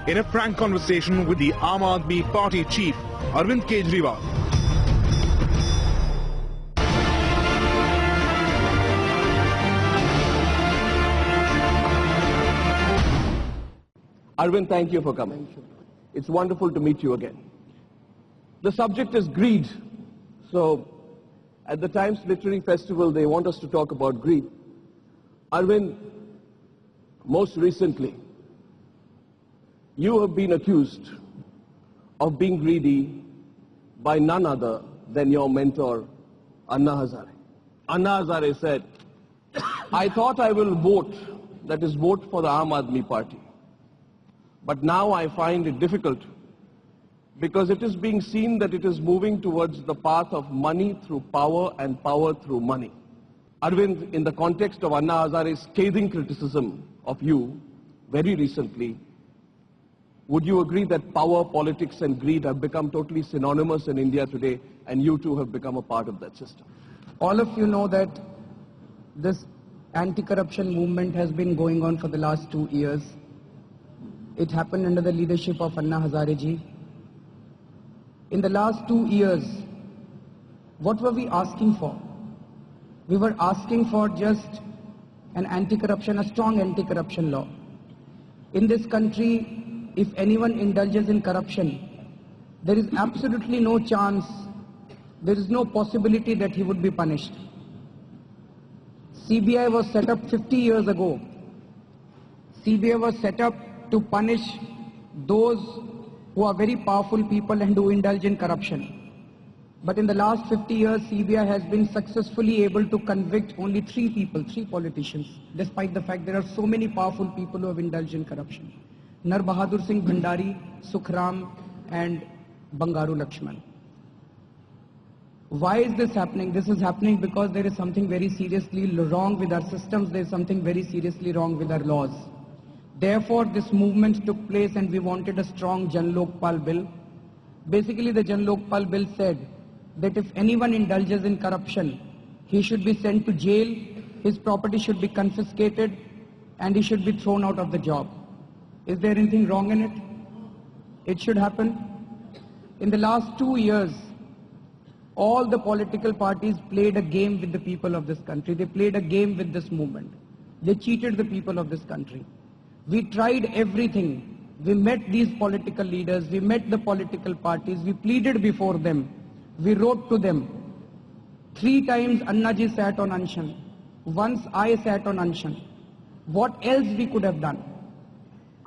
in a frank conversation with the Aam Aadmi Party chief, Arvind Kejriwal. Arvind, thank you for coming. It's wonderful to meet you again. The subject is greed. So, at the Times Literary Festival, they want us to talk about greed. Arvind, most recently, you have been accused of being greedy by none other than your mentor, Anna Hazare. Anna Hazare said, I thought I will vote, that is vote for the Aam Aadmi Party. But now I find it difficult because it is being seen that it is moving towards the path of money through power and power through money. Arvind, in the context of Anna Hazare's scathing criticism of you very recently, would you agree that power, politics and greed have become totally synonymous in India today, and you too have become a part of that system? All of you know that this anti-corruption movement has been going on for the last 2 years. It happened under the leadership of Anna Hazare ji. In the last 2 years, what were we asking for? We were asking for just an anti-corruption, a strong anti-corruption law. In this country, if anyone indulges in corruption, there is absolutely no chance, there is no possibility that he would be punished. CBI was set up 50 years ago. CBI was set up to punish those who are very powerful people and who indulge in corruption. But in the last 50 years, CBI has been successfully able to convict only 3 people, 3 politicians, despite the fact there are so many powerful people who have indulged in corruption. Nar Bahadur Singh Bhandari, Sukhram and Bangaru Lakshman. Why is this happening? This is happening because there is something very seriously wrong with our systems, there is something very seriously wrong with our laws. Therefore, this movement took place and we wanted a strong Jan Lokpal bill. Basically, the Jan Lokpal bill said that if anyone indulges in corruption, he should be sent to jail, his property should be confiscated, and he should be thrown out of the job. Is there anything wrong in it? It should happen. In the last 2 years, all the political parties played a game with the people of this country. They played a game with this movement. They cheated the people of this country. We tried everything. We met these political leaders, we met the political parties, we pleaded before them, we wrote to them. 3 times Anna ji sat on Anshan. Once I sat on Anshan. What else we could have done?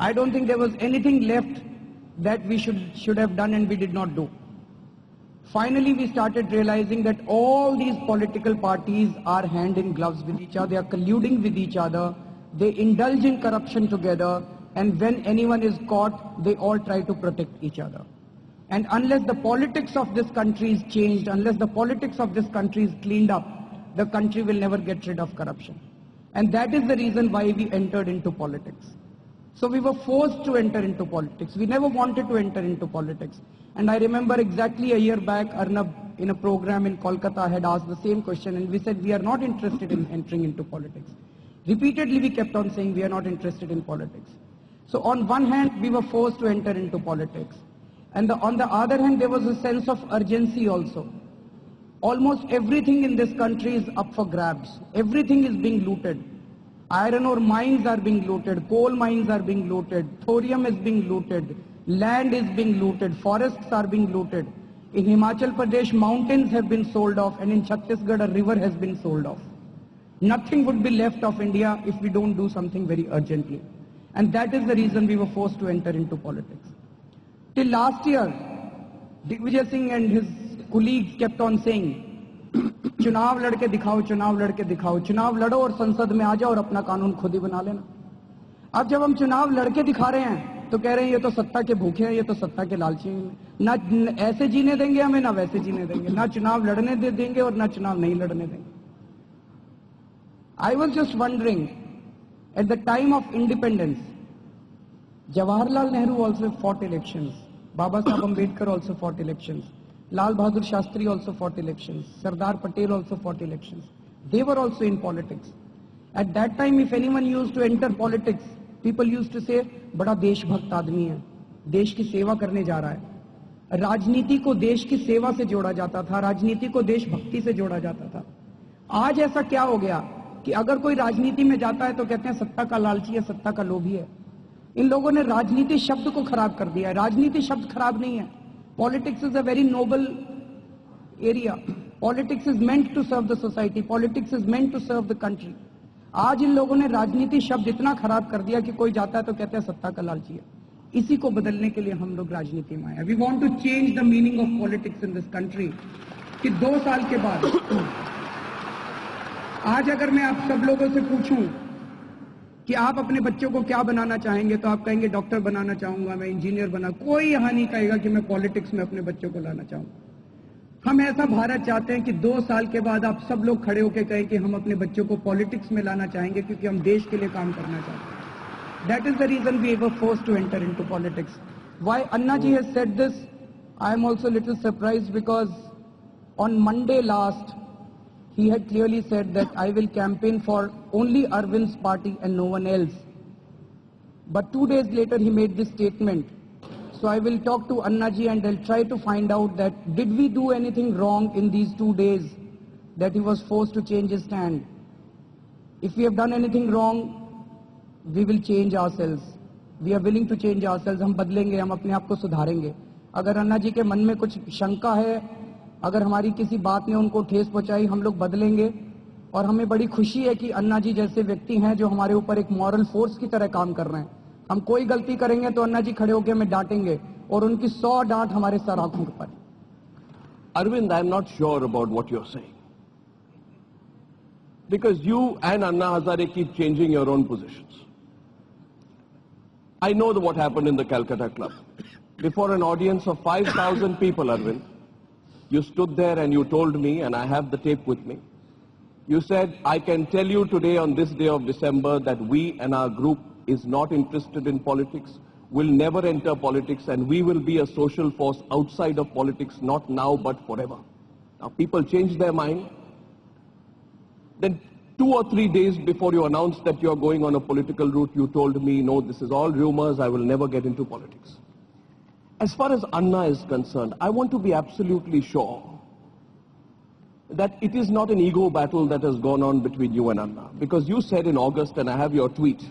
I don't think there was anything left that we should have done and we did not do. Finally, we started realizing that all these political parties are hand in gloves with each other, they are colluding with each other. They indulge in corruption together, and when anyone is caught, they all try to protect each other. And unless the politics of this country is changed, unless the politics of this country is cleaned up, the country will never get rid of corruption. And that is the reason why we entered into politics. So we were forced to enter into politics. We never wanted to enter into politics. And I remember exactly a year back, Arnab, in a program in Kolkata, had asked the same question, and we said we are not interested in entering into politics. Repeatedly we kept on saying we are not interested in politics. So on one hand we were forced to enter into politics, and on the other hand there was a sense of urgency also. Almost everything in this country is up for grabs. Everything is being looted. Iron ore mines are being looted, coal mines are being looted, thorium is being looted, land is being looted, forests are being looted. In Himachal Pradesh mountains have been sold off, and in Chhattisgarh a river has been sold off. Nothing would be left of India if we don't do something very urgently. And that is the reason we were forced to enter into politics. Till last year, Digvijay Singh and his colleagues kept on saying, चुनाव लड़के दिखाओ, चुनाव लड़के दिखाओ, चुनाव लड़ो और संसद में आ जाओ और अपना कानून खुद ही बना लेना। अब जब हम चुनाव लड़के दिखा रहे हैं, तो कह रहे हैं ये तो सत्ता के भूखे हैं, ये तो सत्ता के लालची हैं, ना ऐसे जीने देंगे हमें, ना वैसे जीने देंगे, ना चुनाव लड़ने देंगे और ना चुनाव नहीं लड़ने देंगे। I was just wondering, at the time of independence, Jawaharlal Nehru also fought elections, Baba Saheb Ambedkar also fought elections, Lal Bahadur Shastri also fought elections, Sardar Patel also fought elections. They were also in politics. At that time, if anyone used to enter politics, People used to say, बड़ा देशभक्त आदमी है, देश की सेवा करने जा रहा है। राजनीति को देश की सेवा से जोड़ा जाता था, राजनीति को देशभक्ति से जोड़ा जाता था। आज ऐसा क्या हो गया कि अगर कोई राजनीति में जाता है तो कहते हैं सत्ता का लालची है, सत्ता का लोभी है। इन लोगों ने राजनीति शब्द को खराब कर दिया है। राजनीति शब्द खराब नहीं है। Politics is a very noble area. Politics is meant to serve the society, politics is meant to serve the country. आज इन लोगों ने राजनीति शब्द इतना खराब कर दिया कि कोई जाता है तो कहते हैं सत्ता का लालची है। इसी को बदलने के लिए हम लोग राजनीति में आए। We want to change the meaning of politics in this country कि 2 साल के बाद आज अगर मैं आप सब लोगों से पूछूं कि आप अपने बच्चों को क्या बनाना चाहेंगे तो आप कहेंगे डॉक्टर बनाना चाहूंगा, मैं इंजीनियर बना। कोई यहां नहीं कहेगा कि मैं पॉलिटिक्स में अपने बच्चों को लाना चाहूंगा। हम ऐसा भारत चाहते हैं कि 2 साल के बाद आप सब लोग खड़े होकर कहें कि हम अपने बच्चों को पॉलिटिक्स में लाना चाहेंगे क्योंकि हम देश के लिए काम करना चाहते हैं। That is the reason we were forced to enter into politics. Why Anna ji has said this, I am also little surprised because on Monday last he had clearly said that I will campaign for only Arvind's party and no one else. But 2 days later he made this statement. So I will talk to Anna ji and I'll try to find out that did we do anything wrong in these 2 days that he was forced to change his stand. If we have done anything wrong, we will change ourselves. We are willing to change ourselves. हम बदलेंगे, हम अपने आप को सुधारेंगे। अगर अन्ना जी के मन में कुछ शंका है, अगर हमारी किसी बात ने उनको ठेस पहुंचाई, हम लोग बदलेंगे। और हमें बड़ी खुशी है कि अन्ना जी जैसे व्यक्ति हैं जो हमारे ऊपर एक मॉरल फोर्स की तरह काम कर रहे हैं। हम कोई गलती करेंगे तो अन्ना जी खड़े होकर हमें डांटेंगे और उनकी 100 डांट हमारे सर आंखों पर। Arvind, I'm not sure about what you're saying. Because you and Anna Hazare keep changing your own positions. I know what happened in the Calcutta Club. Before an audience of 5,000 people, Arvind, you stood there and you told me, and I have the tape with me, you said, I can tell you today on this day of December that we and our group is not interested in politics, will never enter politics, and we will be a social force outside of politics, not now but forever. Now people change their mind. Then 2 or 3 days before you announced that you are going on a political route, you told me, no, this is all rumors, I will never get into politics. As far as Anna is concerned, I want to be absolutely sure that it is not an ego battle that has gone on between you and Anna. Because you said in August, and I have your tweet,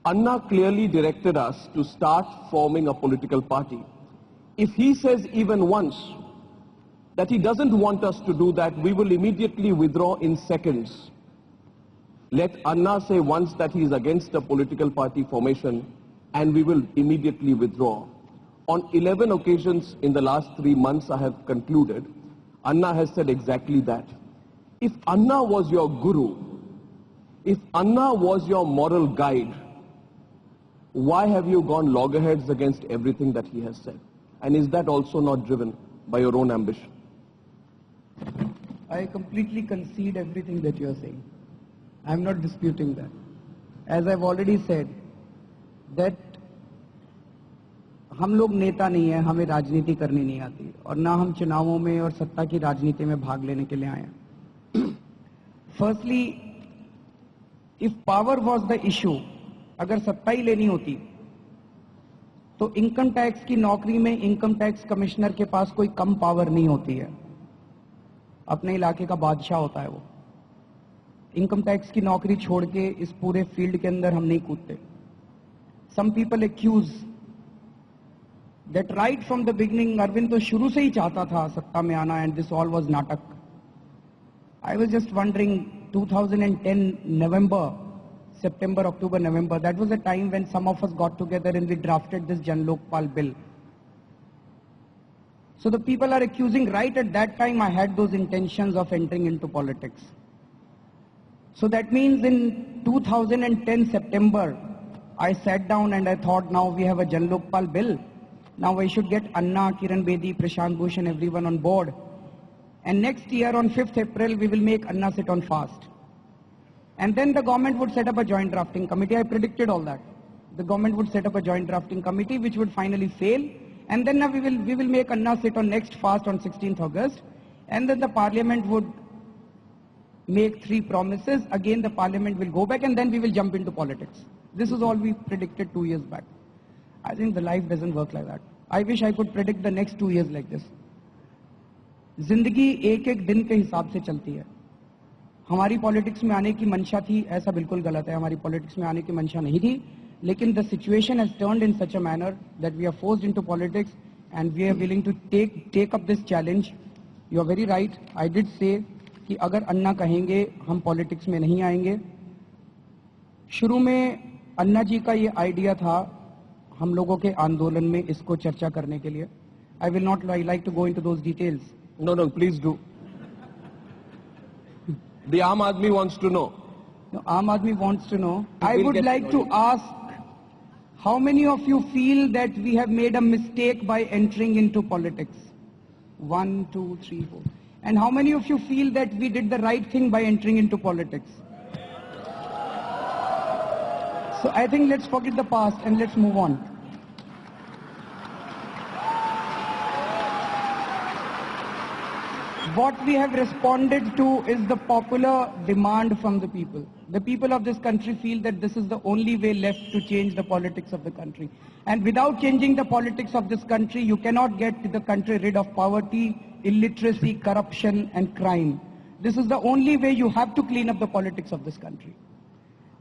Anna clearly directed us to start forming a political party. If he says even once that he doesn't want us to do that, we will immediately withdraw in seconds. Let Anna say once that he is against a political party formation, and we will immediately withdraw. On 11 occasions in the last 3 months, I have concluded, Anna has said exactly that. If Anna was your guru, if Anna was your moral guide, why have you gone loggerheads against everything that he has said? And is that also not driven by your own ambition? I completely concede everything that you are saying. I am not disputing that. As I've already said, that हम लोग नेता नहीं है, हमें राजनीति करनी नहीं आती और ना हम चुनावों में और सत्ता की राजनीति में भाग लेने के लिए आए हैं। Firstly, if power was the issue, अगर सत्ता ही लेनी होती तो इनकम टैक्स की नौकरी में इनकम टैक्स कमिश्नर के पास कोई कम पावर नहीं होती है। अपने इलाके का बादशाह होता है वो। इनकम टैक्स की नौकरी छोड़ के इस पूरे फील्ड के अंदर हम नहीं कूदते। Some people accuse that right from the beginning, Arvind तो शुरू से ही चाहता था सत्ता में आना and this all was नाटक। I was just wondering, 2010 November, September, October, November, that was a time when some of us got together and we drafted this Jan Lokpal bill. So the people are accusing right at that time I had those intentions of entering into politics. So that means in 2010 September, I sat down and I thought, now we have a Jan Lokpal bill. Now I should get Anna, Kiran Bedi, Prashant Bhushan, everyone on board. And next year on 5th April, we will make Anna sit on fast. And then the government would set up a joint drafting committee. I predicted all that. The government would set up a joint drafting committee which would finally fail. And then now we will make Anna sit on next fast on 16th August. And then the parliament would make 3 promises. Again, the parliament will go back and then we will jump into politics. This is all we predicted 2 years back. I think the life doesn't work like that. I wish I could predict the next 2 years like this. जिंदगी एक एक दिन के हिसाब से चलती है. हमारी पॉलिटिक्स में आने की मंशा थी, ऐसा बिल्कुल गलत है. हमारी पॉलिटिक्स में आने की मंशा नहीं थी, लेकिन the situation has turned in such a manner that we are forced into politics and we are willing to take up this challenge. You are very right. I did say कि अगर अन्ना कहेंगे हम पॉलिटिक्स में नहीं आएंगे. शुरू में अन्ना जी का ये आइडिया था हम लोगों के आंदोलन में इसको चर्चा करने के लिए. I will not like to go into those details. No, please do. The Aam Aadmi wants to know. No, Aam Aadmi wants to know. I would like to ask, how many of you feel that we have made a mistake by entering into politics? 1, 2, 3, 4. And how many of you feel that we did the right thing by entering into politics? So I think let's forget the past and let's move on. What we have responded to is the popular demand from the people. The people of this country feel that this is the only way left to change the politics of the country. And without changing the politics of this country, you cannot get the country rid of poverty, illiteracy, corruption and crime. This is the only way. You have to clean up the politics of this country.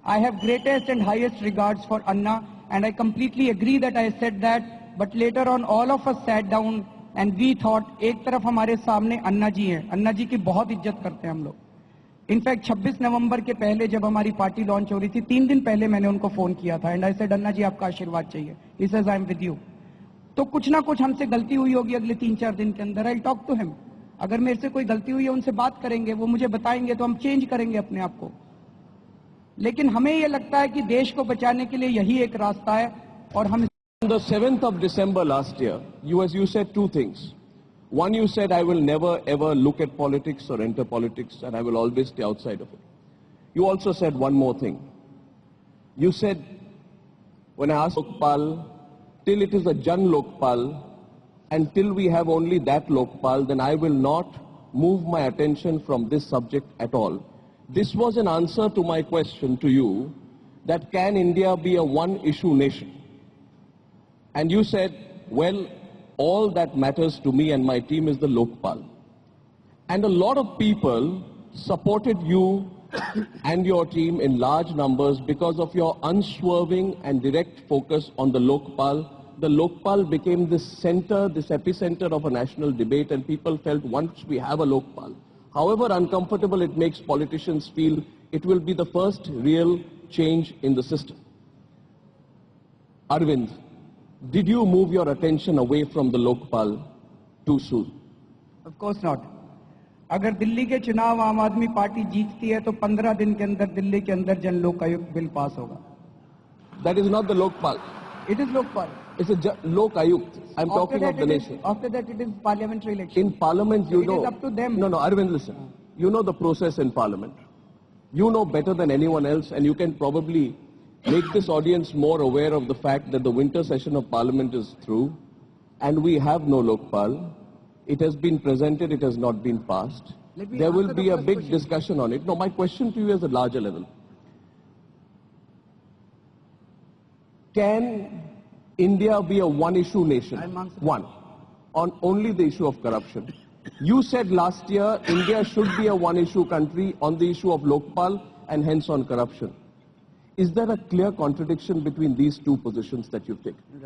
I have greatest and highest regards for Anna, and I completely agree that I said that, but later on all of us sat down and we thought, एक तरफ हमारे सामने अन्ना जी हैं, अन्ना जी की बहुत इज्जत करते हैं हम लोग. इनफैक्ट 26 नवंबर के पहले जब हमारी पार्टी लॉन्च हो रही थी, 3 दिन पहले मैंने उनको फोन किया था एंड आई सेड अन्ना जी आपका आशीर्वाद चाहिए. He says I am with you. तो कुछ ना कुछ हमसे गलती हुई होगी अगले 3-4 दिन के अंदर. I talk to him. अगर मेरे से कोई गलती हुई है उनसे बात करेंगे, वो मुझे बताएंगे तो हम चेंज करेंगे अपने आप को. लेकिन हमें ये लगता है कि देश को बचाने के लिए यही एक रास्ता है और हम. On the 7th of December last year, you said 2 things. One, you said, I will never ever look at politics or enter politics and I will always stay outside of it. You also said one more thing. You said, when I asked Lokpal, till it is a Jan Lokpal and till we have only that Lokpal, then I will not move my attention from this subject at all. This was an answer to my question to you, that can India be a one-issue nation? And you said, well, all that matters to me and my team is the Lokpal. And a lot of people supported you and your team in large numbers because of your unswerving and direct focus on the Lokpal. The Lokpal became this center, this epicenter of a national debate, and people felt once we have a Lokpal, however uncomfortable it makes politicians feel, it will be the first real change in the system. Arvind, did you move your attention away from the Lokpal too soon? Of course not. अगर दिल्ली के चुनाव आम आदमी party जीतती है तो 15 दिन के अंदर दिल्ली के अंदर जन लोकायुक्त बिल पास होगा. That is not the Lokpal. It is Lokpal. It's a Lokayukt. I'm talking of the nation. After that it is parliamentary election. In parliament, you know. It is up to them. No, Arvind, listen. You know the process in parliament. You know better than anyone else, and you can probably make this audience more aware of the fact that the winter session of parliament is through and we have no Lokpal. It has been presented, it has not been passed. There will be a big discussion on it. No, my question to you is a larger level. Can India be a one-issue nation? One. On only the issue of corruption. You said last year India should be a one-issue country on the issue of Lokpal and hence on corruption. Is there a clear contradiction between these two positions that you've taken?